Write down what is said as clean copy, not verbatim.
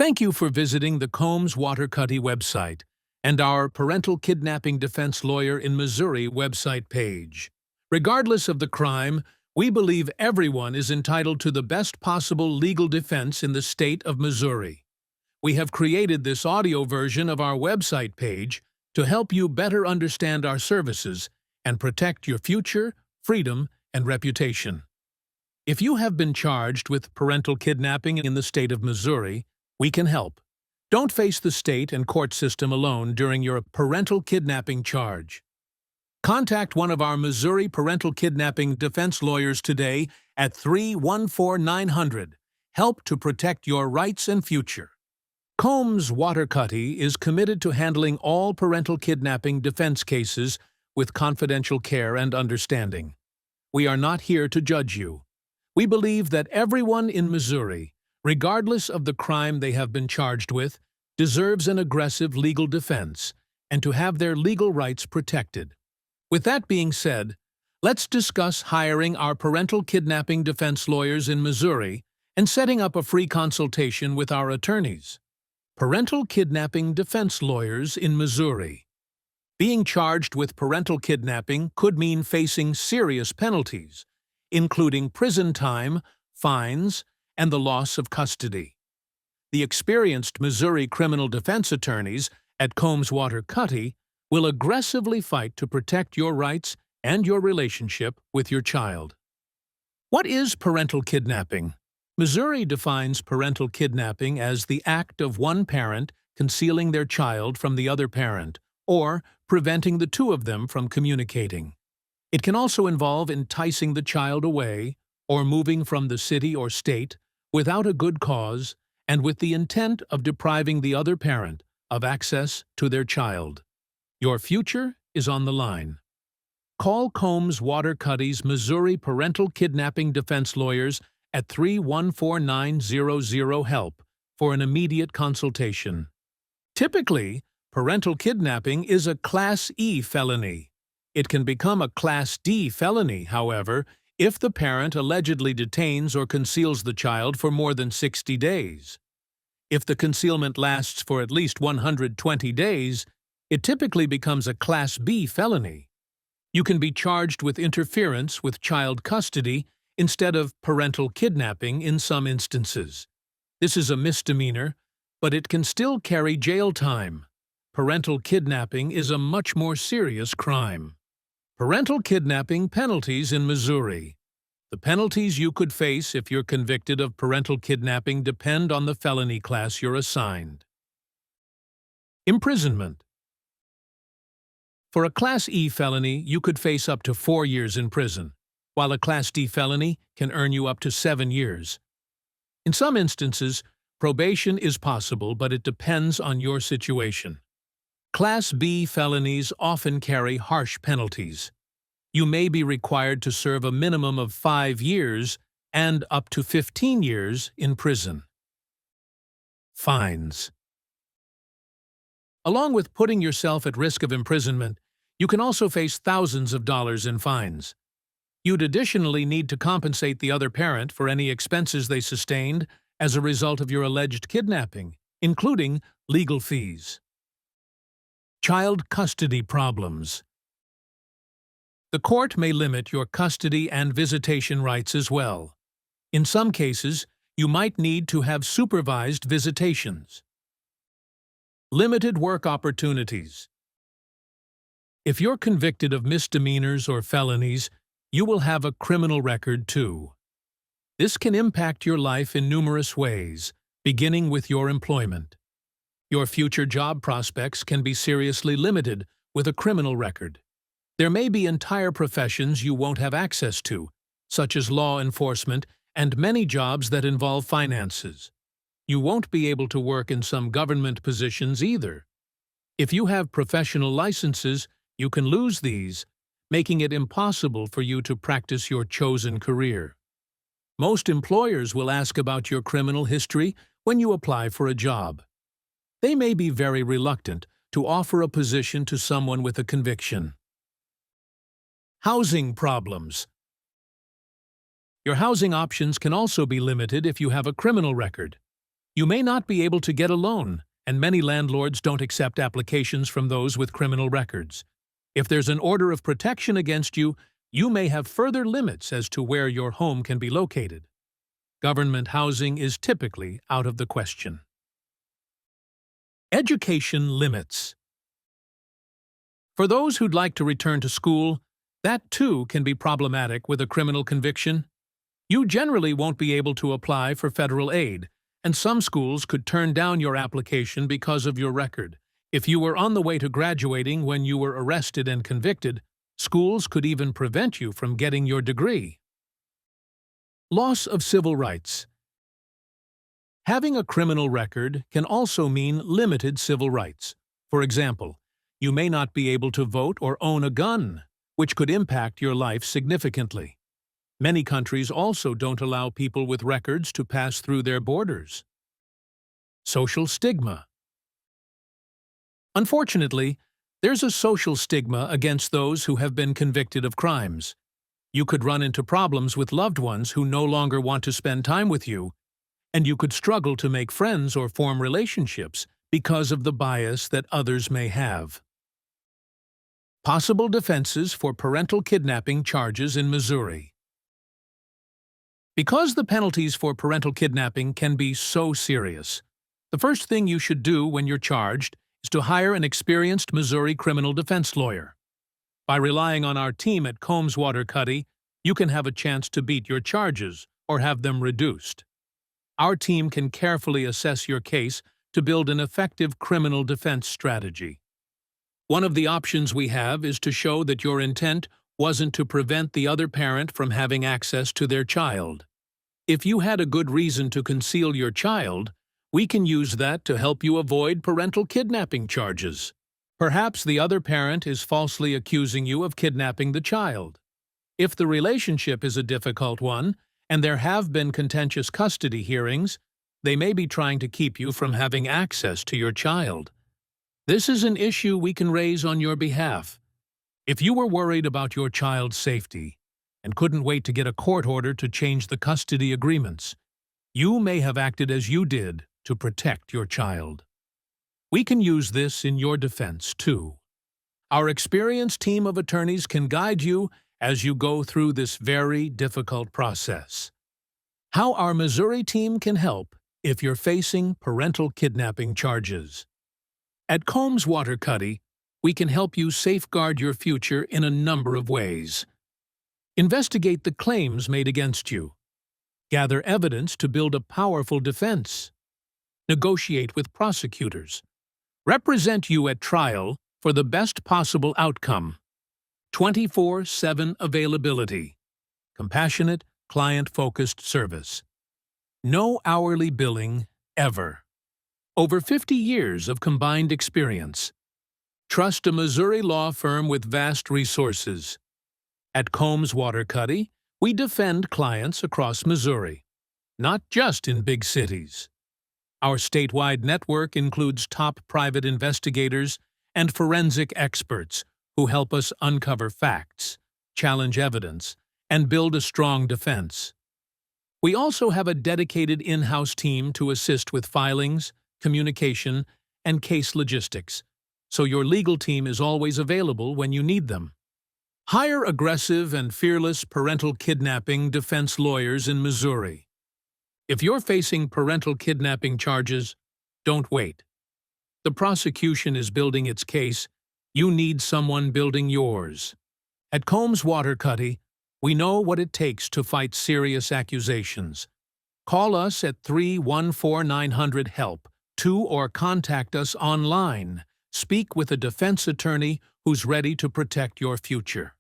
Thank you for visiting the Combs Waterkotte website and our Parental Kidnapping Defense Lawyer in Missouri website page. Regardless of the crime, we believe everyone is entitled to the best possible legal defense in the state of Missouri. We have created this audio version of our website page to help you better understand our services and protect your future, freedom, and reputation. If you have been charged with parental kidnapping in the state of Missouri, we can help. Don't face the state and court system alone during your parental kidnapping charge. Contact one of our Missouri Parental Kidnapping Defense Lawyers today at 314-900. Help to protect your rights and future. Combs Waterkotte is committed to handling all parental kidnapping defense cases with confidential care and understanding. We are not here to judge you. We believe that everyone in Missouri, regardless of the crime they have been charged with, deserves an aggressive legal defense and to have their legal rights protected. With that being said, let's discuss hiring our parental kidnapping defense lawyers in Missouri and setting up a free consultation with our attorneys. Parental Kidnapping Defense Lawyers in Missouri. Being charged with parental kidnapping could mean facing serious penalties, including prison time, fines, and the loss of custody. The experienced Missouri criminal defense attorneys at Combs Waterkotte will aggressively fight to protect your rights and your relationship with your child. What is parental kidnapping? Missouri defines parental kidnapping as the act of one parent concealing their child from the other parent or preventing the two of them from communicating. It can also involve enticing the child away or moving from the city or state without a good cause and with the intent of depriving the other parent of access to their child. Your future is on the line. Call Combs Waterkotte's Missouri Parental Kidnapping Defense Lawyers at 314-900-HELP for an immediate consultation. Typically, parental kidnapping is a Class E felony. It can become a Class D felony, however, if the parent allegedly detains or conceals the child for more than 60 days. If the concealment lasts for at least 120 days, it typically becomes a Class B felony. You can be charged with interference with child custody instead of parental kidnapping in some instances. This is a misdemeanor, but it can still carry jail time. Parental kidnapping is a much more serious crime. Parental kidnapping penalties in Missouri. The penalties you could face if you're convicted of parental kidnapping depend on the felony class you're assigned. Imprisonment. For a Class E felony, you could face up to 4 years in prison, while a Class D felony can earn you up to 7 years. In some instances, probation is possible, but it depends on your situation. Class B felonies often carry harsh penalties. You may be required to serve a minimum of 5 years and up to 15 years in prison. Fines. Along with putting yourself at risk of imprisonment, you can also face thousands of dollars in fines. You'd additionally need to compensate the other parent for any expenses they sustained as a result of your alleged kidnapping, including legal fees. Child custody problems. The court may limit your custody and visitation rights as well. In some cases, you might need to have supervised visitations. Limited work opportunities. If you're convicted of misdemeanors or felonies, you will have a criminal record too. This can impact your life in numerous ways, beginning with your employment. Your future job prospects can be seriously limited with a criminal record. There may be entire professions you won't have access to, such as law enforcement and many jobs that involve finances. You won't be able to work in some government positions either. If you have professional licenses, you can lose these, making it impossible for you to practice your chosen career. Most employers will ask about your criminal history when you apply for a job. They may be very reluctant to offer a position to someone with a conviction. Housing problems. Your housing options can also be limited if you have a criminal record. You may not be able to get a loan, and many landlords don't accept applications from those with criminal records. If there's an order of protection against you, you may have further limits as to where your home can be located. Government housing is typically out of the question. Education limits. For those who'd like to return to school, that too can be problematic with a criminal conviction. You generally won't be able to apply for federal aid, and some schools could turn down your application because of your record. If you were on the way to graduating when you were arrested and convicted, schools could even prevent you from getting your degree. Loss of civil rights. Having a criminal record can also mean limited civil rights. For example, you may not be able to vote or own a gun, which could impact your life significantly. Many countries also don't allow people with records to pass through their borders. Social stigma. Unfortunately, there's a social stigma against those who have been convicted of crimes. You could run into problems with loved ones who no longer want to spend time with you, and you could struggle to make friends or form relationships because of the bias that others may have. Possible defenses for parental kidnapping charges in Missouri. Because the penalties for parental kidnapping can be so serious, the first thing you should do when you're charged is to hire an experienced Missouri criminal defense lawyer. By relying on our team at Combs Waterkotte, you can have a chance to beat your charges or have them reduced. Our team can carefully assess your case to build an effective criminal defense strategy. One of the options we have is to show that your intent wasn't to prevent the other parent from having access to their child. If you had a good reason to conceal your child, we can use that to help you avoid parental kidnapping charges. Perhaps the other parent is falsely accusing you of kidnapping the child. If the relationship is a difficult one, and there have been contentious custody hearings, they may be trying to keep you from having access to your child. This is an issue we can raise on your behalf. If you were worried about your child's safety and couldn't wait to get a court order to change the custody agreements, you may have acted as you did to protect your child. We can use this in your defense, too. Our experienced team of attorneys can guide you as you go through this very difficult process. How our Missouri team can help if you're facing parental kidnapping charges. At Combs Waterkotte, we can help you safeguard your future in a number of ways. Investigate the claims made against you. Gather evidence to build a powerful defense. Negotiate with prosecutors. Represent you at trial for the best possible outcome. 24/7 availability. Compassionate, client-focused service. No hourly billing, ever. Over 50 years of combined experience. Trust a Missouri law firm with vast resources. At Combs Waterkotte, we defend clients across Missouri, not just in big cities. Our statewide network includes top private investigators and forensic experts who help us uncover facts, challenge evidence, and build a strong defense. We also have a dedicated in-house team to assist with filings, communication, and case logistics, so your legal team is always available when you need them. Hire aggressive and fearless parental kidnapping defense lawyers in Missouri. If you're facing parental kidnapping charges, don't wait. The prosecution is building its case. You need someone building yours. At Combs Waterkotte, we know what it takes to fight serious accusations. Call us at 314-900-HELP, or contact us online. Speak with a defense attorney who's ready to protect your future.